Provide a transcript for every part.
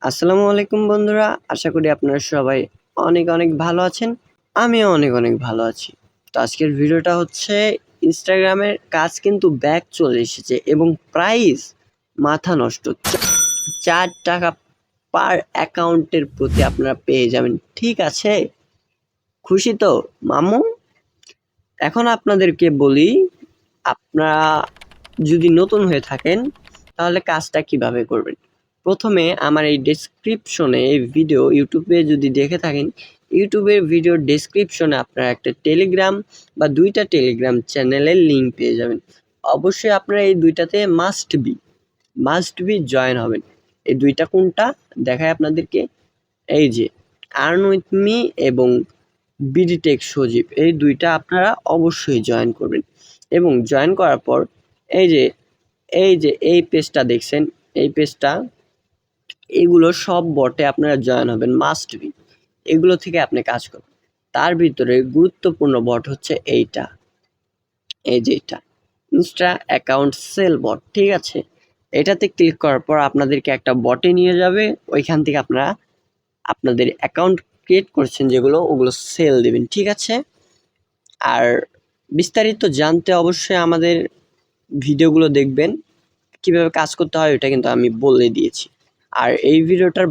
আসসালামু আলাইকুম বন্ধুরা, আশা করি আপনারা সবাই অনেক অনেক ভালো আছেন। আমিও অনেক অনেক ভালো আছি। তো আজকের ভিডিওটা হচ্ছে ইনস্টাগ্রামের কাজ কিন্তু ব্যাক চলে এসেছে এবং প্রাইস মাথা নষ্ট। ৳4 পার অ্যাকাউন্টের প্রতি আপনারা পেয়ে যাবেন। ঠিক আছে? খুশি তো মামু? এখন আপনাদেরকে বলি, আপনারা যদি নতুন হয়ে থাকেন তাহলে কাজটা কিভাবে করবেন। প্রথমে আমার এই ডেসক্রিপশনে এই ভিডিও ইউটিউবে যদি দেখে থাকেন, ইউটিউবের ভিডিওর ডেসক্রিপশনে আপনারা একটা টেলিগ্রাম বা ২ টা টেলিগ্রাম চ্যানেলের লিঙ্ক পেয়ে যাবেন। অবশ্যই আপনারা এই ২ টাতে মাস্ট বি জয়েন হবেন। এই ২ টা কোনটা দেখাই আপনাদেরকে। এই যে আর্ন উইথ মি এবং বিডিটেক সজীব, এই ২ টা আপনারা অবশ্যই জয়েন করবেন এবং জয়েন করার পর এই পেজটা দেখছেন, এই পেজটা এগুলো সব বটে আপনারা জয়েন হবেন মাস্ট বি। এগুলো থেকে আপনি কাজ করবেন। তার ভিতরে গুরুত্বপূর্ণ বট হচ্ছে এইটা, এই যে এটা ইনস্টা অ্যাকাউন্ট সেল বট, ঠিক আছে? এটাতে ক্লিক করার পর আপনাদেরকে একটা বটে নিয়ে যাবে। ওইখান থেকে আপনারা আপনাদের অ্যাকাউন্ট ক্রিয়েট করছেন যেগুলো, ওগুলো সেল দিবেন, ঠিক আছে? আর বিস্তারিত জানতে অবশ্যই আমাদের ভিডিওগুলো দেখবেন। কিভাবে কাজ করতে হয় ওটা কিন্তু আমি বলে দিয়েছি। আর এই ভিডিওটার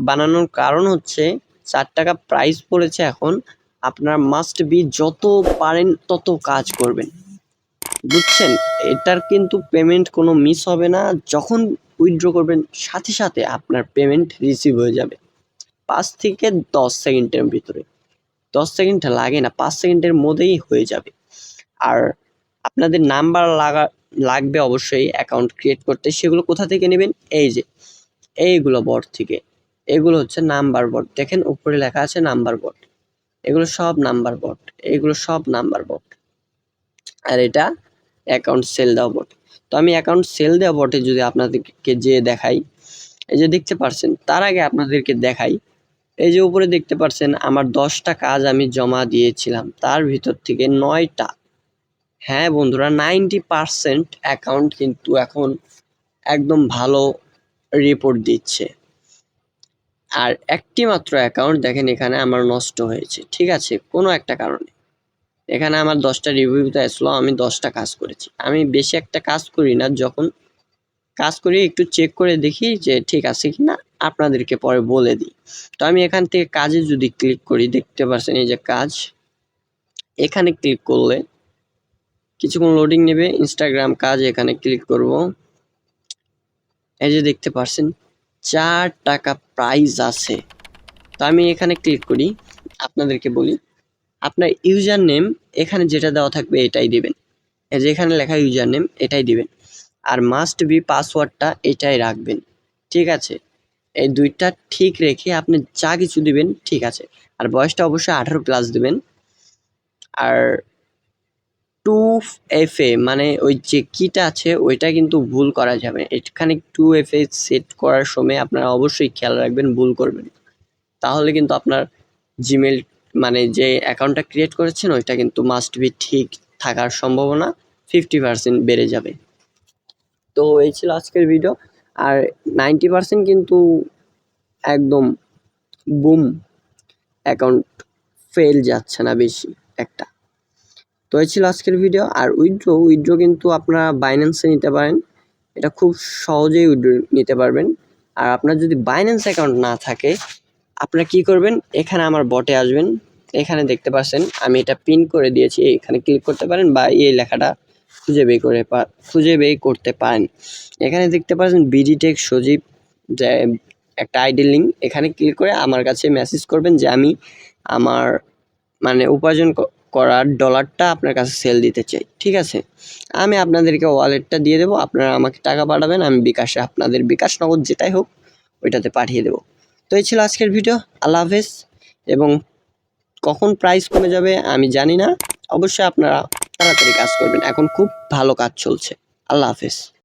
বানানোর কারণ হচ্ছে ৳4 প্রাইস পড়েছে এখন। আপনারা মাস্ট বি যত পারেন তত কাজ করবেন। বুঝছেন? এটার কিন্তু পেমেন্ট কোনো মিস হবে না। যখন উইথড্র করবেন সাথে সাথে আপনার পেমেন্ট রিসিভ হয়ে যাবে ৫ থেকে ১০ সেকেন্ডের ভিতরে। ১০ সেকেন্ড লাগে না, ৫ সেকেন্ডের মধ্যেই হয়ে যাবে। আর আপনাদের নাম্বার লাগবে অবশ্যই অ্যাকাউন্ট ক্রিয়েট করতে। সেগুলো কোথা থেকে নেবেন? এই যে এইগুলো বট থেকে। এগুলো হচ্ছে নাম্বার বট। দেখেন উপরে লেখা আছে নাম্বার বট। এগুলো সব নাম্বার বট। এগুলো সব নাম্বার বট। আর এটা অ্যাকাউন্ট সেল দেওয়া বট। তো আমি অ্যাকাউন্ট সেল দেওয়া বটে যদি আপনাদেরকে যেয়ে দেখাই, এই যে দেখতে পারছেন, তার আগে আপনাদেরকে দেখাই। এই যে উপরে দেখতে পারছেন আমার ১০ টা কাজ আমি জমা দিয়েছিলাম। তার ভিতর থেকে ৯ টা, হ্যাঁ বন্ধুরা, 90% অ্যাকাউন্ট কিন্তু এখন একদম ভালো রিপোর্ট দিচ্ছে। আর একটি মাত্র অ্যাকাউন্ট দেখেন এখানে আমার নষ্ট হয়েছে, ঠিক আছে? কোনো একটা কারণে। এখানে আমার ১০ টা রিভিউতে আসলো, আমি ১০ টা কাজ করেছি। আমি বেশি একটা কাজ করি না, যখন কাজ করি একটু চেক করে দেখি যে ঠিক আছে কিনা, আপনাদেরকে পরে বলে দিই। তো আমি এখান থেকে কাজে যদি ক্লিক করি, দেখতে পাচ্ছেন এই যে কাজ, এখানে ক্লিক করলে কিছুক্ষণ লোডিং নেবে। ইনস্টাগ্রাম কাজ, এখানে ক্লিক করব। এই যে দেখতে পাচ্ছেন ৳4 প্রাইস আছে। তো আমি এখানে ক্লিক করি। আপনাদেরকে বলি, আপনার ইউজার নেম এখানে যেটা দেওয়া থাকবে এটাই দিবেন। এই যে এখানে লেখা ইউজার নেম এটাই দিবেন। আর মাস্ট বি পাসওয়ার্ডটা এটাই রাখবেন, ঠিক আছে? এই ২ টা ঠিক রেখে আপনি যা কিছু দিবেন, ঠিক আছে? আর বয়সটা অবশ্যই 18+ দিবেন। আর 2FA মানে ওই যে কিটা আছে ওইটা কিন্তু ভুল করা যাবে। এখানে 2FA সেট করার সময় আপনারা অবশ্যই খেয়াল রাখবেন, ভুল করবেন না। তাহলে কিন্তু আপনার জিমেইল মানে যে অ্যাকাউন্টটা ক্রিয়েট করেছেন ওইটা কিন্তু মাস্ট বি ঠিক থাকার সম্ভাবনা 50% বেড়ে যাবে। তো এই ছিল আজকের ভিডিও। আর 90% কিন্তু একদম বুম, অ্যাকাউন্ট ফেল যাচ্ছে না বেশি একটা। তো এই ছিল আজকের ভিডিও। আর উইথড্র কিন্তু আপনারা বাইন্যান্সে নিতে পারেন। এটা খুব সহজেই উইথড্র নিতে পারবেন। আর আপনার যদি বাইন্যান্স অ্যাকাউন্ট না থাকে, আপনারা কি করবেন, এখানে আমার বটে আসবেন। এখানে দেখতে পাচ্ছেন আমি এটা পিন করে দিয়েছি, এখানে ক্লিক করতে পারেন বা এই লেখাটা খুঁজে বের করতে পারেন। এখানে দেখতে পাচ্ছেন বিডিটেক সজীব, যে একটা আইডি লিঙ্ক, এখানে ক্লিক করে আমার কাছে মেসেজ করবেন যে আমি আমার মানে উপার্জন করার ডলারটা আপনার কাছে সেল দিতে চাই, ঠিক আছে? আমি আপনাদেরকে ওয়ালেটটা দিয়ে দেবো, আপনারা আমাকে টাকা পাঠাবেন, আমি বিকাশে আপনাদের বিকাশ নগদ যেটাই হোক ওইটাতে পাঠিয়ে দেবো। তো এই ছিল আজকের ভিডিও। আল্লাহ হাফেজ। এবং কখন প্রাইস কমে যাবে আমি জানি না, অবশ্যই আপনারা তাড়াতাড়ি কাজ করবেন, এখন খুব ভালো কাজ চলছে। আল্লাহ হাফেজ।